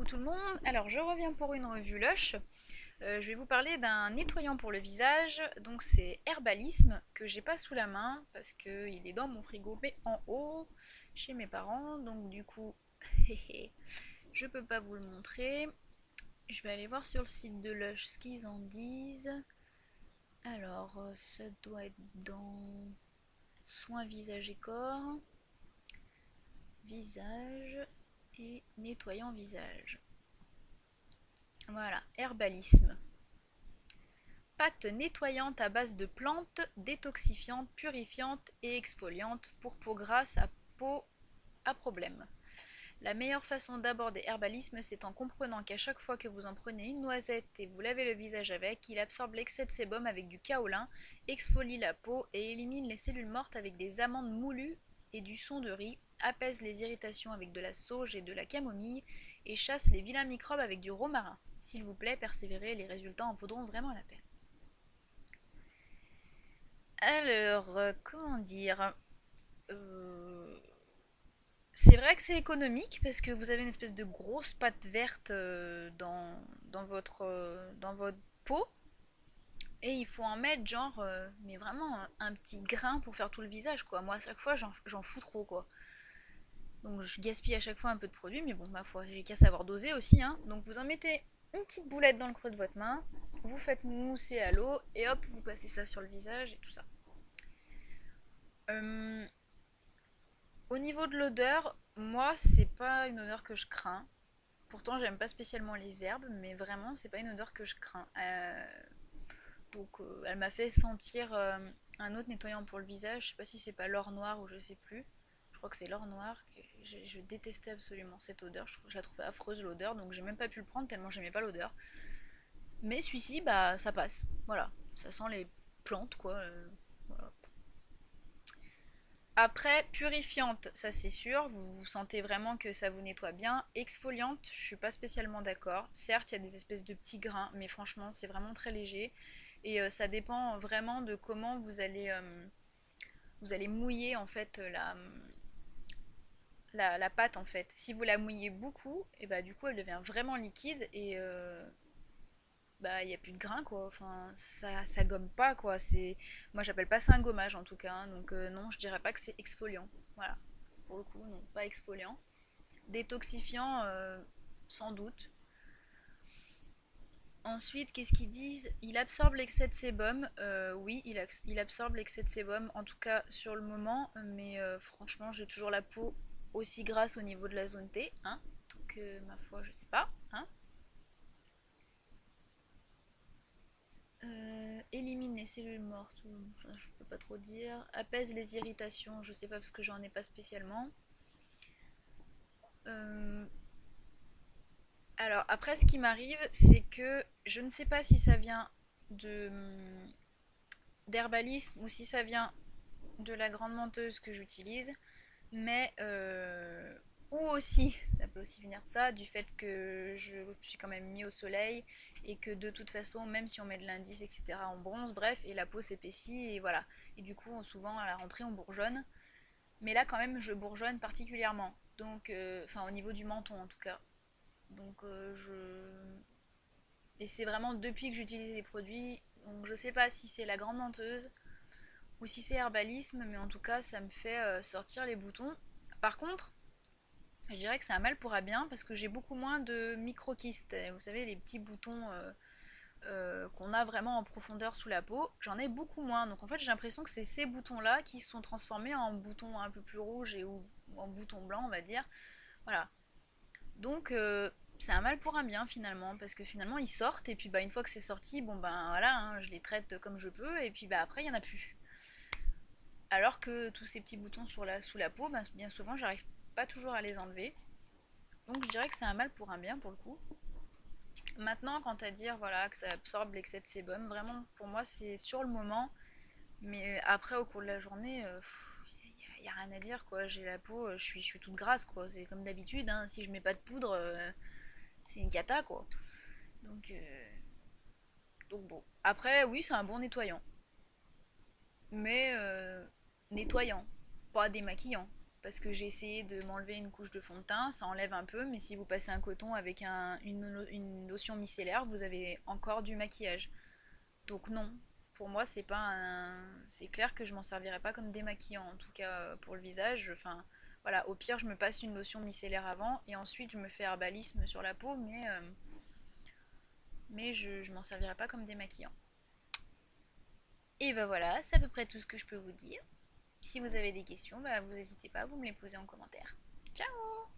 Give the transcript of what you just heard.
Coucou tout le monde, alors je reviens pour une revue Lush. Je vais vous parler d'un nettoyant pour le visage, donc c'est Herbalisme, que j'ai pas sous la main parce qu'il est dans mon frigo mais en haut chez mes parents, donc du coup je peux pas vous le montrer. Je vais aller voir sur le site de Lush ce qu'ils en disent. Alors ça doit être dans soins visage et corps, visage et nettoyant visage. Voilà, Herbalisme. Pâte nettoyante à base de plantes, détoxifiante, purifiante et exfoliante pour peau grasse à peau à problème. La meilleure façon d'aborder Herbalisme, c'est en comprenant qu'à chaque fois que vous en prenez une noisette et vous lavez le visage avec, il absorbe l'excès de sébum avec du kaolin, exfolie la peau et élimine les cellules mortes avec des amandes moulues et du son de riz, apaise les irritations avec de la sauge et de la camomille et chasse les vilains microbes avec du romarin. S'il vous plaît, persévérez, les résultats en vaudront vraiment la peine. Alors, comment dire euh, C'est vrai que c'est économique parce que vous avez une espèce de grosse pâte verte dans votre pot et il faut en mettre genre, mais vraiment un petit grain pour faire tout le visage quoi. Moi à chaque fois j'en fous trop quoi. Donc je gaspille à chaque fois un peu de produit, mais bon ma foi j'ai qu'à savoir doser aussi hein. Donc vous en mettez une petite boulette dans le creux de votre main, vous faites mousser à l'eau et hop vous passez ça sur le visage et tout ça. Euh, Au niveau de l'odeur, moi, c'est pas une odeur que je crains. Pourtant, j'aime pas spécialement les herbes, mais vraiment, c'est pas une odeur que je crains. Elle m'a fait sentir un autre nettoyant pour le visage. Je sais pas si c'est pas l'or noir ou je sais plus. Je crois que c'est l'or noir. Je détestais absolument cette odeur. Je la trouvais affreuse l'odeur, donc j'ai même pas pu le prendre tellement j'aimais pas l'odeur. Mais celui-ci, bah, ça passe. Voilà, ça sent les plantes, quoi. Voilà. Après, purifiante, ça c'est sûr, vous sentez vraiment que ça vous nettoie bien. Exfoliante, je suis pas spécialement d'accord. Certes, il y a des espèces de petits grains, mais franchement, c'est vraiment très léger. Et ça dépend vraiment de comment vous allez mouiller en fait la pâte en fait. Si vous la mouillez beaucoup, et bah du coup elle devient vraiment liquide et bah il y a plus de grains quoi. Enfin ça gomme pas quoi. C'est moi j'appelle pas ça un gommage en tout cas. Hein. Donc non, je dirais pas que c'est exfoliant. Voilà. Pour le coup, non, pas exfoliant. Détoxifiant, sans doute. Ensuite, qu'est-ce qu'ils disent? Il absorbe l'excès de sébum. Oui, il absorbe l'excès de sébum, en tout cas sur le moment. Mais franchement, j'ai toujours la peau aussi grasse au niveau de la zone T. Hein, donc, ma foi, je sais pas. Hein. Élimine les cellules mortes. Je peux pas trop dire. Apaise les irritations. Je sais pas parce que j'en ai pas spécialement. Euh, Alors après, ce qui m'arrive, c'est que je ne sais pas si ça vient de d'herbalisme ou si ça vient de la grande menteuse que j'utilise, mais ou aussi, ça peut aussi venir de ça, du fait que je suis quand même mis au soleil et que de toute façon, même si on met de l'indice, etc., on bronze, bref, et la peau s'épaissit et voilà. Et du coup, souvent à la rentrée, on bourgeonne, mais là quand même, je bourgeonne particulièrement. Donc, enfin au niveau du menton en tout cas. Donc et c'est vraiment depuis que j'utilise les produits. Donc je sais pas si c'est la grande menteuse ou si c'est herbalisme, mais en tout cas ça me fait sortir les boutons. Par contre, je dirais que c'est un mal pour un bien parce que j'ai beaucoup moins de micro-kystes. Vous savez, les petits boutons qu'on a vraiment en profondeur sous la peau, j'en ai beaucoup moins. Donc en fait, j'ai l'impression que c'est ces boutons-là qui se sont transformés en boutons un peu plus rouges ou en boutons blancs, on va dire. Voilà. Donc c'est un mal pour un bien finalement, parce que finalement ils sortent et puis bah une fois que c'est sorti, bon ben voilà, hein, je les traite comme je peux et puis bah après il y en a plus. Alors que tous ces petits boutons sous la peau, bah, bien souvent j'arrive pas toujours à les enlever. Donc je dirais que c'est un mal pour un bien pour le coup. Maintenant, quant à dire voilà que ça absorbe l'excès de sébum, vraiment pour moi c'est sur le moment, mais après au cours de la journée, y a rien à dire quoi. J'ai la peau, je suis toute grasse quoi. C'est comme d'habitude. Hein. Si je mets pas de poudre, c'est une cata quoi. Donc, donc bon. Après, oui, c'est un bon nettoyant. Mais nettoyant, pas démaquillant. parce que j'ai essayé de m'enlever une couche de fond de teint, ça enlève un peu, mais si vous passez un coton avec une lotion micellaire, vous avez encore du maquillage. Donc non, pour moi c'est pas un... C'est clair que je m'en servirais pas comme démaquillant, en tout cas pour le visage. Enfin, voilà, au pire je me passe une lotion micellaire avant et ensuite je me fais herbalisme sur la peau, mais je m'en servirais pas comme démaquillant. Et bah voilà, c'est à peu près tout ce que je peux vous dire. Si vous avez des questions, bah vous n'hésitez pas, vous me les posez en commentaire. Ciao!